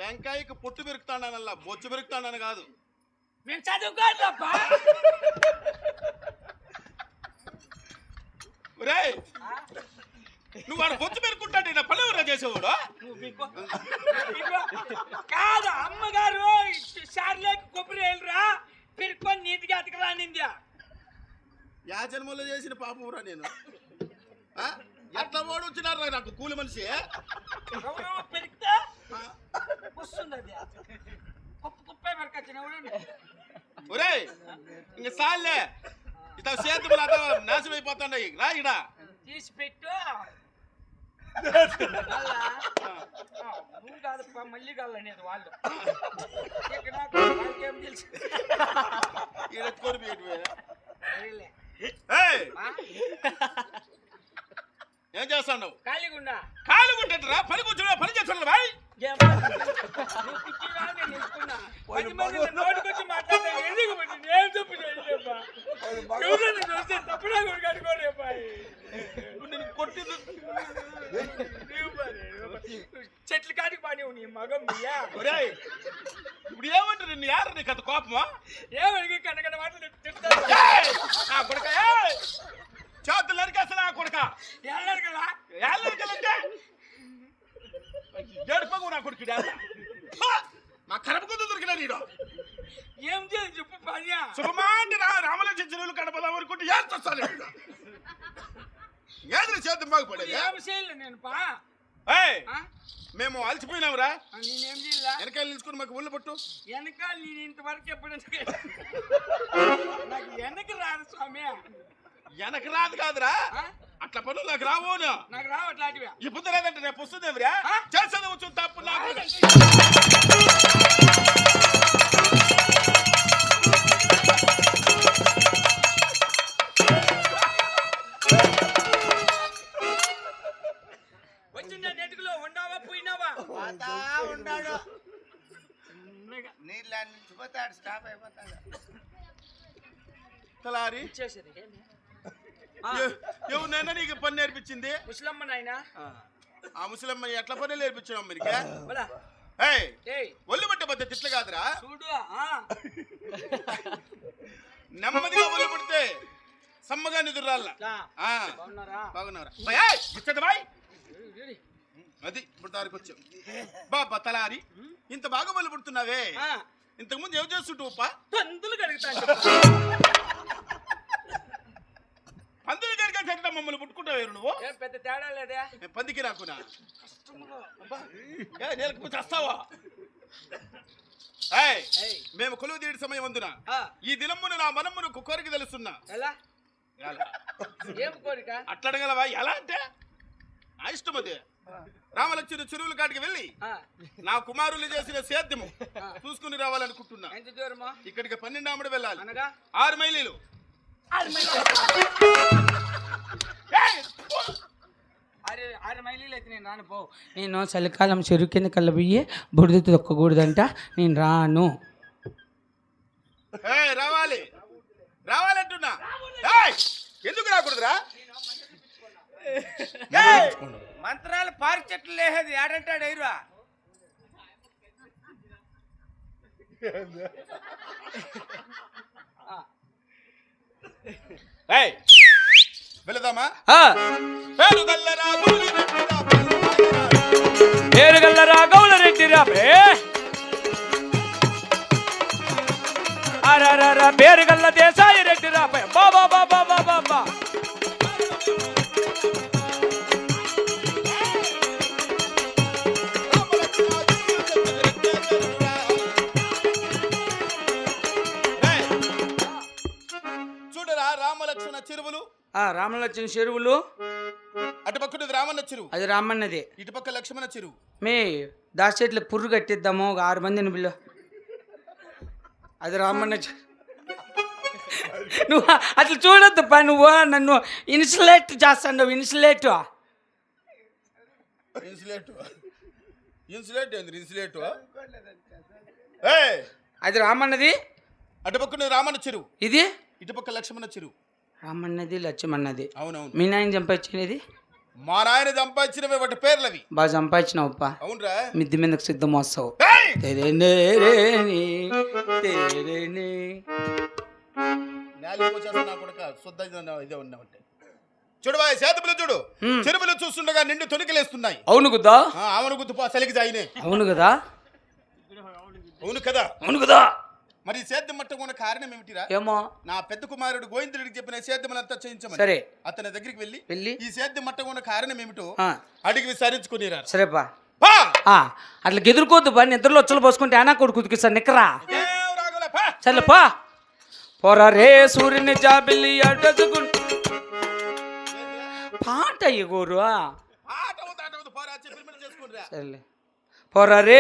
వెంకాయకి పొట్టు పెరుగుతానల్ల బొచ్చు పెరుగుతానని కాదు. మేము చదువుకోవాలప్పా. నువ్వు వాడు బొచ్చు పెరుగుకుంటాడు నా పని ఎవరా చేసేవాడు? కాదు అమ్మగారు సార్లేకి కొబ్బరి వెళ్ళరా పెరుక్కొని నీటికి అతకరానిందా. యా జన్మలో చేసిన పాపంరా నేను. ఎట్లా వాడు వచ్చినారా నాకు కూలి మనిషి పెరిగితే వస్తుంది అది కుప్పే పెరకొచ్చిన. ఒరే ఇంక సాల్లే ఇత సేద్యములు అట నాశనం అయిపోతాయి. రా ఇడ తీసి పెట్టు. నువ్వు కాదప్ప మళ్ళీ కాలనేది వాళ్ళు. వాళ్ళకేం తెలుసు ఏం చేస్తాడు? ఖాళీగుండా ఖాళీగుంటా పని కూర్చున్నా పని చేస్తాను బాయ్. నోటికొచ్చి మాట్లాడతా నేను చెప్పి తప్పుడా కడుకోరేపాయి కొట్టింది చెట్ల కాడికి పాని నీ మగం ఇప్పుడు ఏమంటారు నిన్ను యారు నీకు అంత కోపమా? ఏమడిగి కనకన మాటలు కొడుక చేతులు నరికేస్తా నా కొడుక. ఏడుపగు నా కొడుకు మా కడపకు దొరికినా నీడు. ఏం చేయాలి చెప్పు పని సుఖమాంటి రామలక్ష్మణ చెరువులు కడపదా వరకుంటే ఏస్తాను. ఏది చేద్దాం బాగుపడేది. ఏం చేయలే నేను పా. మేము అలసిపోయినావురా. నేనేం చేయాల వెనకాల నిలుచుకుని మాకు ఊళ్ళో పట్టు. వెనకాల నేను ఇంతవరకు ఎప్పుడు నాకు వెనక రాదు స్వామి. వెనక రాదు కాదురా అట్లా పనులు నాకు రావు. నాకు రావు అట్లాంటివి. ఇప్పుడు రాదంటే రేపు వస్తుందేమిరా చేసేది వచ్చు తప్పు నాకు. వచ్చిందా నెట్టుకులో ఉండావా పోయినావా? ఉన్నాడు నీళ్ళు నిలిచిపోతాడు స్టాప్ అయిపోతాడు. తలారి ఎవరినైనా నీకు పని నేర్పించింది? ముసలమ్మ నాయన. ఆ ముసలమ్మ ఎట్లా పని నేర్పించావు మీరికి? ఒళ్ళు పట్టే పద్ధతి ఇట్లా కాదురా. చూడు నెమ్మదిగా ఒళ్ళు పడితే సమ్మగా నిదురాల. బాగున్నారా బాయ్? అది ఇప్పుడు దారికి వచ్చావు బాబా తలారి. ఇంత బాగా ఒళ్ళు పడుతున్నావే ఇంతకు ముందు ఏం చేస్తుంటావు? పందులు కడుగుతాను. పందులు కడిగా మమ్మల్ని పుట్టుకుంటావు నువ్వు. పెద్ద తేడా లేదా? పందికి రాకునా నేలకు చేస్తావా? మేము కొలువు తీయడం సమయం అందున ఈ దినమున నా మనమును కోరిక తెలుస్తున్నా. అట్లా అడగలవా? ఎలా అంటే నా ఇష్టం. అదే రామలక్ష్మణ చెరువుల కాడికి వెళ్ళి నా కుమారులు చేసిన సేద్యము చూసుకుని రావాలనుకుంటున్నా. ఇక్కడికి 12 ఆమడ వెళ్ళాలి. 6 మైలీలు. 6 మైలీలు అయితే నేను రాను. పో నేను చలికాలం చెరువు కింద కళ్ళబోయి బుడిద తొక్కకూడదంట. నేను రాను. రావాలి రావాలంటున్నా. ఎందుకు రాకూడదురా? మంత్రాలు పారి చెట్లు లేహది ఆడంటాడు ఎయిరా. వెళదామా? పేరుగల్ల రాఘవుల రెడ్డి రాబే. పేరుగల్ల దేశాయి రెడ్డి రాబే. బాబా బాబా బాబా బా. చూడరా రామలక్ష్మణ చెరువులు. రామలక్ష్మణ చెరువులు అటుపక్కది రామన్న చెరువు. అది రామన్నది. ఇటుపక్క లక్ష్మణ చెరువు. మే దాచెట్లకు పుర్రు కట్టిద్దాము. 6 మందిని బిల్లు. అది రామన్న. నువ్వు అట్లా చూడొద్దు పా. నువ్వు నన్ను ఇన్సులేట్ చేస్తాను. ఇన్సులేట్ అది రామన్నది. అటుపక్కది రామన్న చెరువు. ఇది ఇటుపక్క లక్ష్మణ చెరువు. రామన్నది లక్ష్మన్నది. అవునవును. మీ నాయన చంపొచ్చినది మా నాయన సంపాదించినవి వాటి పేర్లవి. బాగా సంపాదించినావుప్ప. అవునరా? మిద్ది మీదకి సిద్ధం వస్తావు. ఏయ్! ఇదే ఉన్నామంటే చూడు బాయ్, చేతులు చూడు, చెరువులు చూస్తుండగా నిండు తొనికలేస్తున్నాయి. అవును కదా, అవును గుర్తు చలికి జాయినే. అవును కదా, అవును కదా, అవును కదా. మరి సేద్యం మట్టకున్న కారణం ఏమిటిరా? ఏమో నా పెద్ద కుమారుడు గోవిందుడికి చెప్పిన సేద్యములంతా చేయించమని. సరే, అతని దగ్గరికి వెళ్ళి వెళ్ళి ఈ సేద్యం మట్టకున్న కారణం ఏమిటో ఆ, అడిగి విచారించుకుని సరేపా. అట్లా ఎదుర్కోద్దు బా, నిద్రలో వచ్చలు పోసుకుంటే అనా కొడుకు సార్ నిక్కరా. సరేపా. పోరా రే సూర్యుని జాబిల్లి అడ్డచుకుంటూ పాట ఎగోరు. సరేలే. పోరా రే